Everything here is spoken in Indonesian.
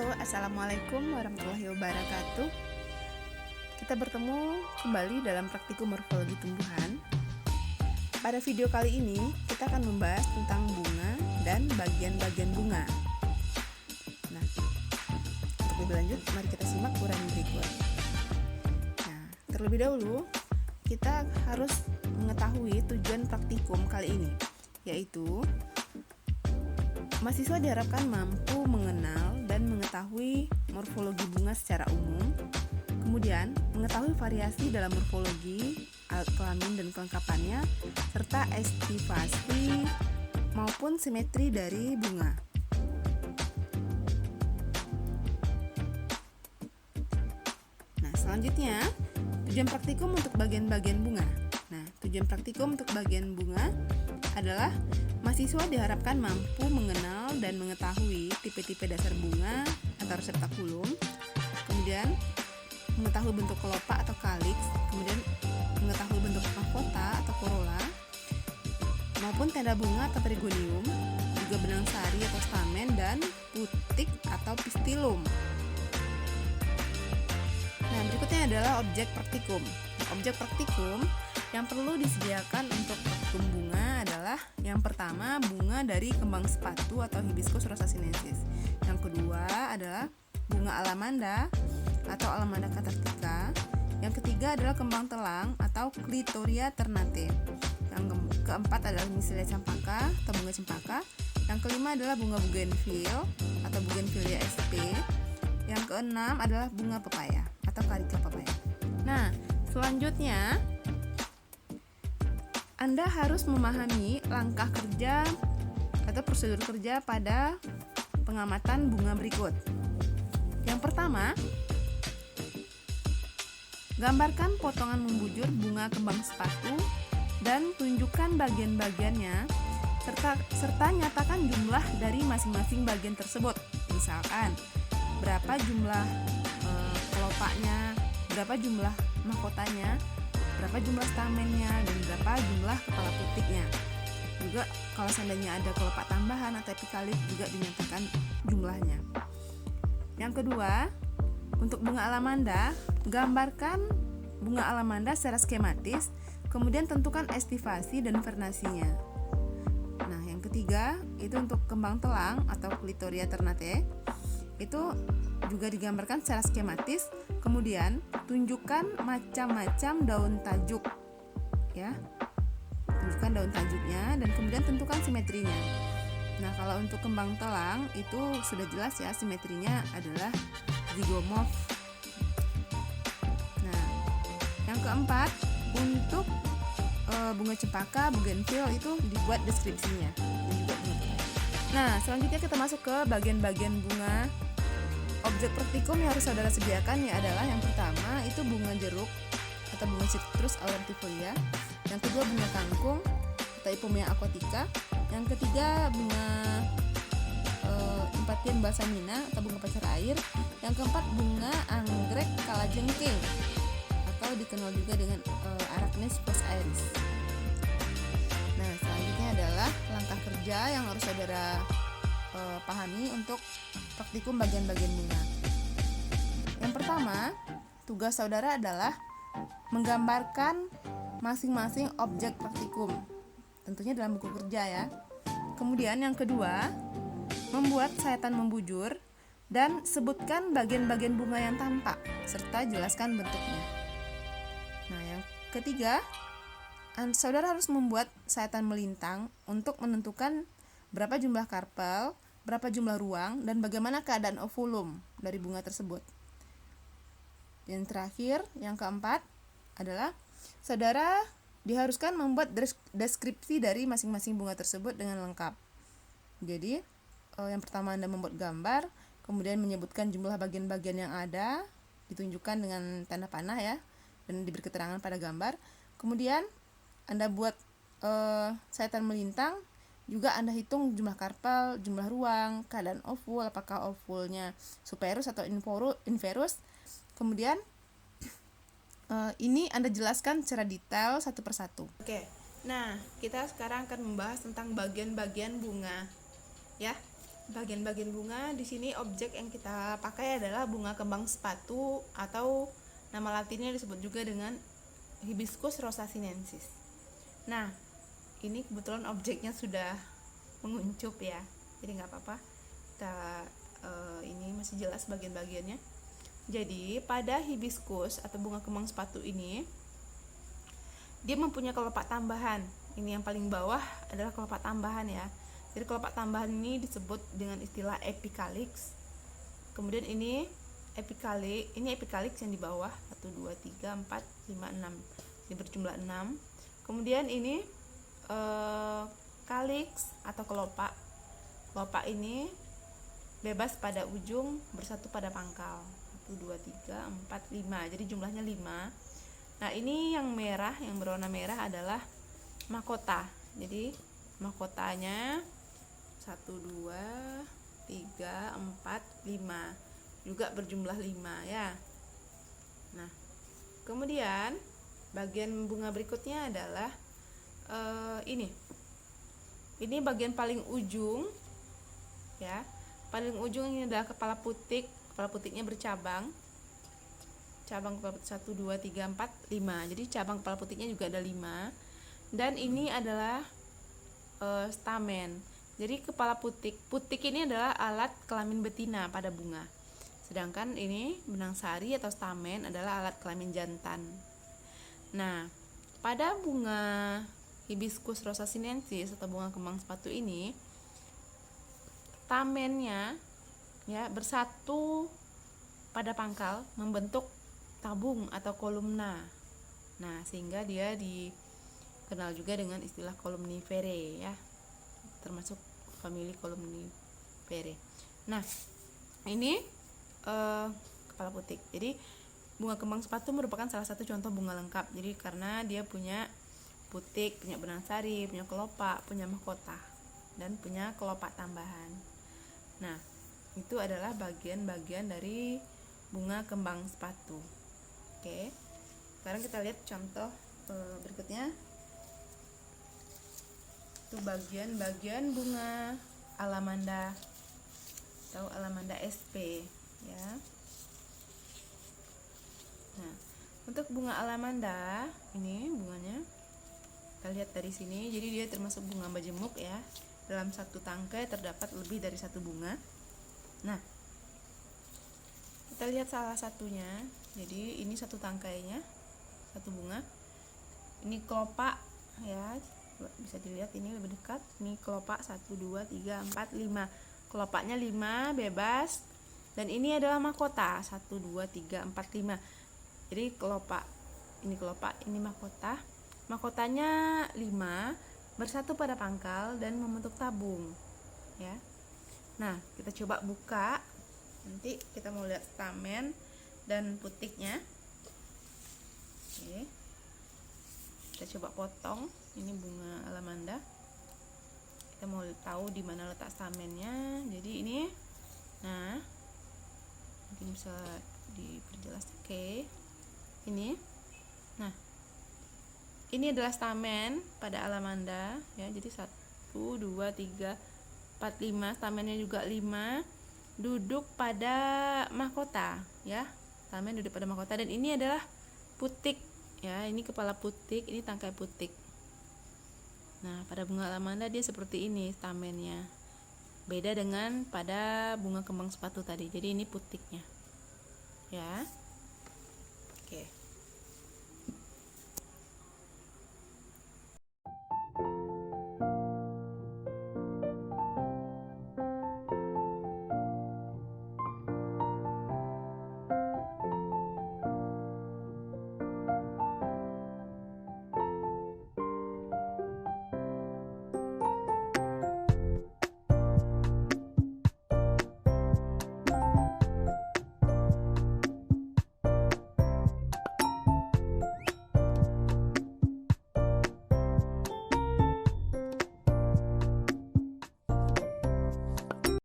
Halo, Assalamualaikum warahmatullahi wabarakatuh. Kita bertemu kembali dalam praktikum morfologi tumbuhan. Pada video kali ini, kita akan membahas tentang bunga dan bagian-bagian bunga. Nah, untuk lebih lanjut, mari kita simak uraian berikut. Nah, terlebih dahulu, kita harus mengetahui tujuan praktikum kali ini, yaitu mahasiswa diharapkan mampu mengenal dan mengetahui morfologi bunga secara umum, kemudian mengetahui variasi dalam morfologi, alat kelamin dan kelengkapannya, serta estivasi maupun simetri dari bunga. Nah, selanjutnya, tujuan praktikum untuk bagian-bagian bunga. Nah, tujuan praktikum untuk bagian bunga adalah mahasiswa diharapkan mampu mengenal dan mengetahui tipe-tipe dasar bunga atau reseptakulum, kemudian mengetahui bentuk kelopak atau kaliks, kemudian mengetahui bentuk mahkota atau corolla, maupun tenda bunga atau perigonium, juga benang sari atau stamen, dan putik atau pistilum. Nah, berikutnya adalah objek praktikum. Objek praktikum yang perlu disediakan untuk praktikum bunga adalah yang pertama, bunga dari kembang sepatu atau Hibiscus rosa sinensis. Yang kedua adalah bunga alamanda atau Alamanda catarctica. Yang ketiga adalah kembang telang atau Clitoria ternate. Yang keempat adalah Mislia campaka atau bunga cempaka. Yang kelima adalah bunga bougainville atau Bougainvillea sp. Yang keenam adalah bunga pepaya atau Carica papaya. Nah, selanjutnya Anda harus memahami langkah kerja atau prosedur kerja pada pengamatan bunga berikut. Yang pertama, gambarkan potongan membujur bunga kembang sepatu dan tunjukkan bagian-bagiannya serta nyatakan jumlah dari masing-masing bagian tersebut. Misalkan, berapa jumlah kelopaknya, berapa jumlah mahkotanya, berapa jumlah stamennya, dan berapa jumlah kepala putiknya. Juga kalau seandainya ada kelopak tambahan atau epikalit juga dinyatakan jumlahnya. Yang kedua, untuk bunga alamanda, gambarkan bunga alamanda secara skematis, kemudian tentukan estivasi dan vernasinya. Nah, yang ketiga, itu untuk kembang telang atau Clitoria ternate, itu juga digambarkan secara skematis, kemudian tunjukkan macam-macam daun tajuk, ya, tunjukkan daun tajuknya dan kemudian tentukan simetrinya. Nah, kalau untuk kembang telang itu sudah jelas ya, simetrinya adalah zygomorph. Nah, yang keempat, untuk bunga cempaka, bougainville itu dibuat deskripsinya. Nah, selanjutnya kita masuk ke bagian-bagian bunga. Objek praktikum yang harus saudara sediakan adalah yang pertama itu bunga jeruk atau bunga citrus aurantifolia, yang kedua bunga kangkung atau Ipomea aquatica, yang ketiga bunga Impatiens balsamina atau bunga pacar air, yang keempat bunga anggrek kalajengking atau dikenal juga dengan Arachnis fosairis. Nah, selanjutnya adalah langkah kerja yang harus saudara pahami untuk praktikum bagian-bagian bunga. Yang pertama, tugas saudara adalah menggambarkan masing-masing objek praktikum, tentunya dalam buku kerja ya. Kemudian yang kedua, membuat sayatan membujur dan sebutkan bagian-bagian bunga yang tampak serta jelaskan bentuknya. Nah, yang ketiga, saudara harus membuat sayatan melintang untuk menentukan berapa jumlah karpel, berapa jumlah ruang, dan bagaimana keadaan ovulum dari bunga tersebut. Yang terakhir, yang keempat adalah saudara diharuskan membuat deskripsi dari masing-masing bunga tersebut dengan lengkap. Jadi, yang pertama Anda membuat gambar, kemudian menyebutkan jumlah bagian-bagian yang ada, ditunjukkan dengan tanda panah ya, dan diberi keterangan pada gambar. Kemudian Anda buat sayatan melintang, juga Anda hitung jumlah karpel, jumlah ruang, keadaan ovul, apakah ovulnya superus atau inverus. Kemudian ini Anda jelaskan secara detail satu persatu. Oke, nah kita sekarang akan membahas tentang bagian-bagian bunga, ya. bagian-bagian bunga di sini objek yang kita pakai adalah bunga kembang sepatu atau nama latinnya disebut juga dengan Hibiscus rosa sinensis. Nah, ini kebetulan objeknya sudah menguncup ya, jadi nggak apa-apa. Kita ini masih jelas bagian-bagiannya. Jadi pada hibiscus atau bunga kembang sepatu ini dia mempunyai kelopak tambahan. Ini yang paling bawah adalah kelopak tambahan ya. Jadi kelopak tambahan ini disebut dengan istilah epicalix. Kemudian ini epicalix yang di bawah 1 2 3 4 5 6. Ini berjumlah 6. Kemudian ini calyx atau kelopak. Kelopak ini bebas pada ujung, bersatu pada pangkal. 1 2 3 4 5. Jadi jumlahnya 5. Nah, ini yang merah, yang berwarna merah adalah mahkota. Jadi mahkotanya 1 2 3 4 5 juga berjumlah 5 ya. Nah, kemudian bagian bunga berikutnya adalah ini bagian paling ujung ya. Paling ujung ini adalah kepala putik. Kepala putiknya bercabang. Cabang kepala putik 1 2 3 4 5. Jadi cabang kepala putiknya juga ada 5. Dan ini adalah stamen. Jadi kepala putik ini adalah alat kelamin betina pada bunga. Sedangkan ini benang sari atau stamen adalah alat kelamin jantan. Nah, pada bunga Hibiscus rosa sinensis atau bunga kembang sepatu ini, stamennya ya bersatu pada pangkal membentuk tabung atau kolumna. Nah, sehingga dia dikenal juga dengan istilah columniferae ya, termasuk famili Columniferae. Nah, ini kepala putik. Jadi bunga kembang sepatu merupakan salah satu contoh bunga lengkap. Jadi karena dia punya putik, punya benang sari, punya kelopak, punya mahkota, dan punya kelopak tambahan. Nah, itu adalah bagian-bagian dari bunga kembang sepatu. Oke. Sekarang kita lihat contoh berikutnya. Itu bagian-bagian bunga alamanda atau alamanda sp ya. Nah, untuk bunga alamanda ini bunganya kita lihat dari sini. Jadi dia termasuk bunga majemuk ya. Dalam satu tangkai terdapat lebih dari satu bunga. Nah, kita lihat salah satunya. Jadi ini satu tangkainya, satu bunga. Ini kelopak ya. Bisa dilihat ini lebih dekat. Ini kelopak 1 2 3 4 5. Kelopaknya 5 bebas. Dan ini adalah mahkota 1 2 3 4 5. Jadi kelopak, ini mahkota. Mahkotanya 5 bersatu pada pangkal dan membentuk tabung ya. Nah, kita coba buka. Nanti kita mau lihat stamen dan putiknya. Oke. Kita coba potong. Ini bunga alamanda. Kita mau tahu di mana letak stamennya. Jadi ini, nah, mungkin bisa diperjelas. Oke. Ini, nah, ini adalah stamen pada alamanda ya. Jadi 1 2 3 4 5. Stamennya juga 5. Duduk pada mahkota ya. Stamen duduk pada mahkota. Dan ini adalah putik ya. Ini kepala putik, ini tangkai putik. Nah, pada bunga alamanda dia seperti ini stamennya. Beda dengan pada bunga kembang sepatu tadi. Jadi ini putiknya. Ya. Oke.